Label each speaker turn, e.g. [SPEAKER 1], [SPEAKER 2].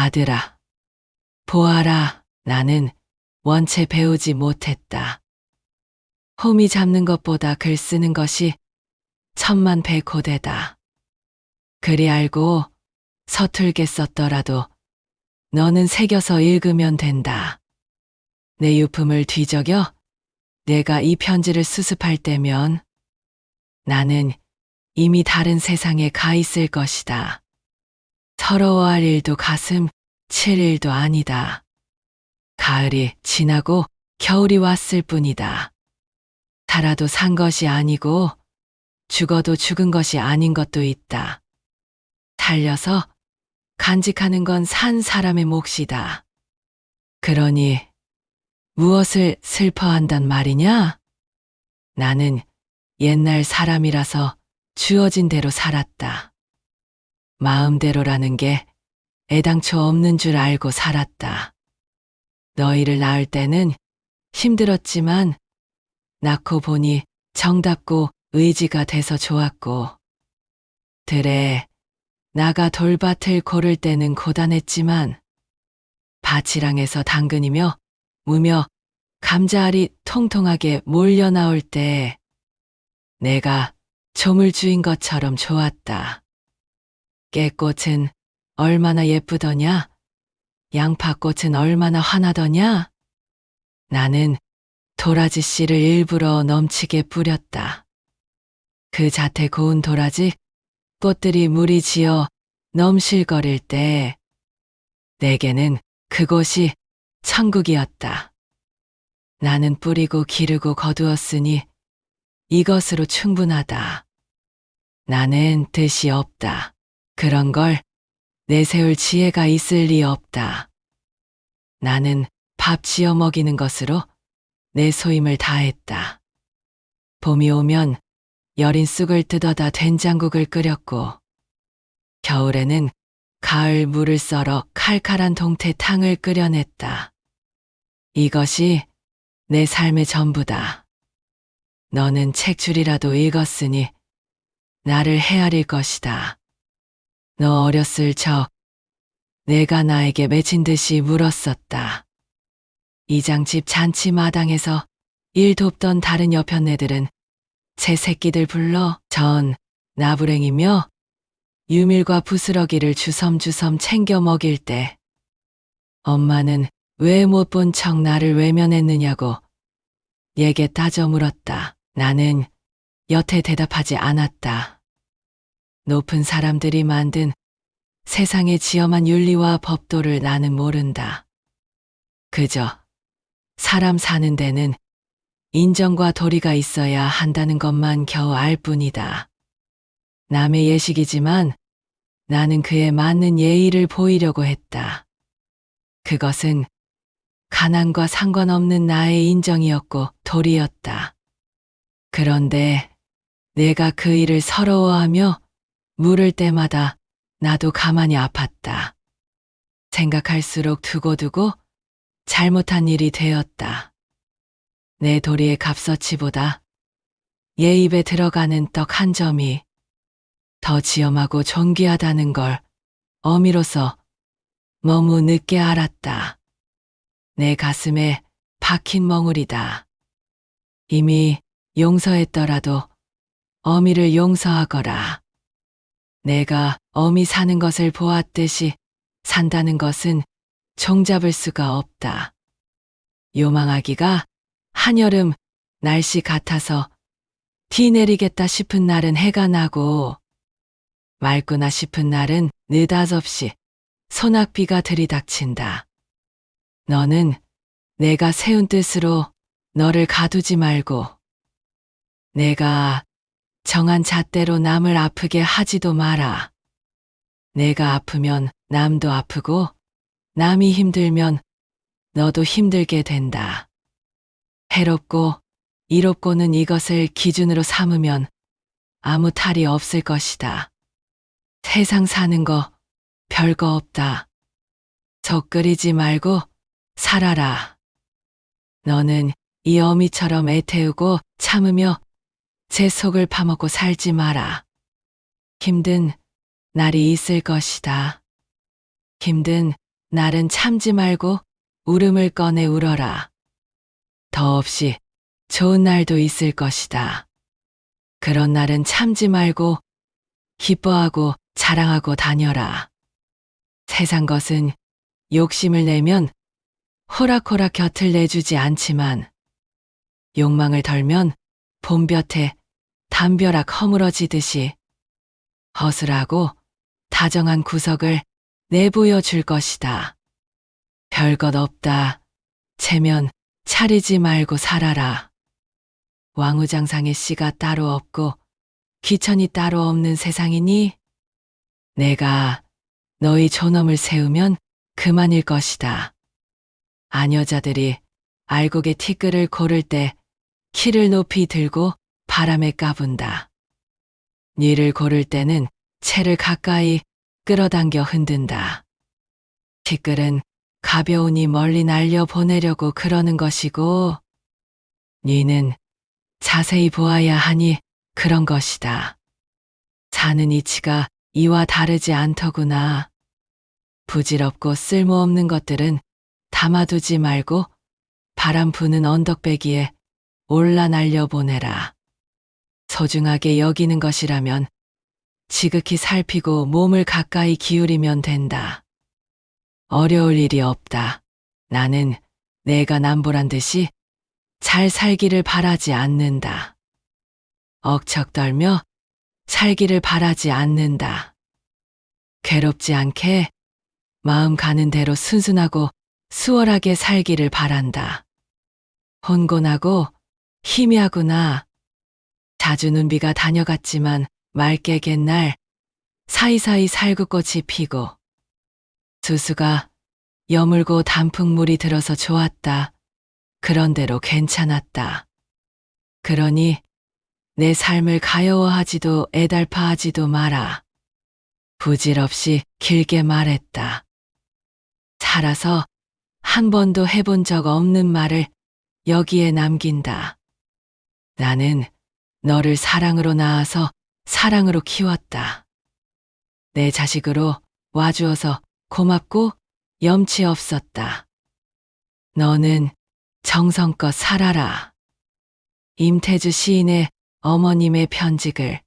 [SPEAKER 1] 아들아, 보아라, 나는 원체 배우지 못했다. 호미 잡는 것보다 글 쓰는 것이 천만 배 고되다. 그리 알고 서툴게 썼더라도 너는 새겨서 읽으면 된다. 내 유품을 뒤적여 내가 이 편지를 수습할 때면 나는 이미 다른 세상에 가 있을 것이다. 서러워할 일도 가슴 칠 일도 아니다. 가을이 지나고 겨울이 왔을 뿐이다. 살아도 산 것이 아니고 죽어도 죽은 것이 아닌 것도 있다. 살려서 간직하는 건 산 사람의 몫이다. 그러니 무엇을 슬퍼한단 말이냐? 나는 옛날 사람이라서 주어진 대로 살았다. 마음대로라는 게 애당초 없는 줄 알고 살았다. 너희를 낳을 때는 힘들었지만 낳고 보니 정답고 의지가 돼서 좋았고, 들에 나가 돌밭을 고를 때는 고단했지만 밭이랑에서 당근이며 무며 감자알이 통통하게 몰려 나올 때 내가 조물주인 것처럼 좋았다. 깨꽃은 얼마나 예쁘더냐? 양파꽃은 얼마나 환하더냐? 나는 도라지 씨를 일부러 넘치게 뿌렸다. 그 자태 고운 도라지 꽃들이 물이 지어 넘실거릴 때 내게는 그곳이 천국이었다. 나는 뿌리고 기르고 거두었으니 이것으로 충분하다. 나는 뜻이 없다. 그런 걸 내세울 지혜가 있을 리 없다. 나는 밥 지어 먹이는 것으로 내 소임을 다했다. 봄이 오면 여린 쑥을 뜯어다 된장국을 끓였고, 겨울에는 가을 물을 썰어 칼칼한 동태탕을 끓여냈다. 이것이 내 삶의 전부다. 너는 책줄이라도 읽었으니 나를 헤아릴 것이다. 너 어렸을 적 내가 나에게 맺힌 듯이 물었었다. 이장집 잔치 마당에서 일 돕던 다른 여편네들은 제 새끼들 불러 전 나부랭이며 유밀과 부스러기를 주섬주섬 챙겨 먹일 때 엄마는 왜 못 본 척 나를 외면했느냐고 얘게 따져 물었다. 나는 여태 대답하지 않았다. 높은 사람들이 만든 세상에 지엄한 윤리와 법도를 나는 모른다. 그저 사람 사는 데는 인정과 도리가 있어야 한다는 것만 겨우 알 뿐이다. 남의 예식이지만 나는 그에 맞는 예의를 보이려고 했다. 그것은 가난과 상관없는 나의 인정이었고 도리였다. 그런데 내가 그 일을 서러워하며 물을 때마다 나도 가만히 아팠다. 생각할수록 두고두고 잘못한 일이 되었다. 내 도리의 값어치보다 얘 입에 들어가는 떡 한 점이 더 지엄하고 존귀하다는 걸 어미로서 너무 늦게 알았다. 내 가슴에 박힌 멍울이다. 이미 용서했더라도 어미를 용서하거라. 내가 어미 사는 것을 보았듯이 산다는 것은 종잡을 수가 없다. 요망하기가 한여름 날씨 같아서 비 내리겠다 싶은 날은 해가 나고 맑구나 싶은 날은 느닷없이 소낙비가 들이닥친다. 너는 내가 세운 뜻으로 너를 가두지 말고 내가 정한 잣대로 남을 아프게 하지도 마라. 내가 아프면 남도 아프고 남이 힘들면 너도 힘들게 된다. 해롭고 이롭고는 이것을 기준으로 삼으면 아무 탈이 없을 것이다. 세상 사는 거 별거 없다. 속 끓이지 말고 살아라. 너는 이 어미처럼 애태우고 참으며 제 속을 파먹고 살지 마라. 힘든 날이 있을 것이다. 힘든 날은 참지 말고 울음을 꺼내 울어라. 더없이 좋은 날도 있을 것이다. 그런 날은 참지 말고 기뻐하고 자랑하고 다녀라. 세상 것은 욕심을 내면 호락호락 곁을 내주지 않지만 욕망을 덜면 봄볕에 담벼락 허물어지듯이 허술하고 다정한 구석을 내보여 줄 것이다. 별것 없다. 체면 차리지 말고 살아라. 왕우장상의 씨가 따로 없고 귀천이 따로 없는 세상이니 내가 너희 존엄을 세우면 그만일 것이다. 아녀자들이 알곡의 티끌을 고를 때 키를 높이 들고 바람에 까분다. 니를 고를 때는 채를 가까이 끌어당겨 흔든다. 티끌은 가벼우니 멀리 날려보내려고 그러는 것이고 니는 자세히 보아야 하니 그런 것이다. 사는 이치가 이와 다르지 않더구나. 부질없고 쓸모없는 것들은 담아두지 말고 바람 부는 언덕배기에 올라 날려보내라. 소중하게 여기는 것이라면 지극히 살피고 몸을 가까이 기울이면 된다. 어려울 일이 없다. 나는 내가 남보란 듯이 잘 살기를 바라지 않는다. 억척떨며 살기를 바라지 않는다. 괴롭지 않게 마음 가는 대로 순순하고 수월하게 살기를 바란다. 혼곤하고 희미하구나. 자주 눈비가 다녀갔지만 맑게 갠 날 사이사이 살구꽃이 피고 수수가 여물고 단풍물이 들어서 좋았다. 그런대로 괜찮았다. 그러니 내 삶을 가여워하지도 애달파하지도 마라. 부질없이 길게 말했다. 살아서 한 번도 해본 적 없는 말을 여기에 남긴다. 나는 너를 사랑으로 낳아서 사랑으로 키웠다. 내 자식으로 와주어서 고맙고 염치 없었다. 너는 정성껏 살아라. 임태주 시인의 어머님의 편직을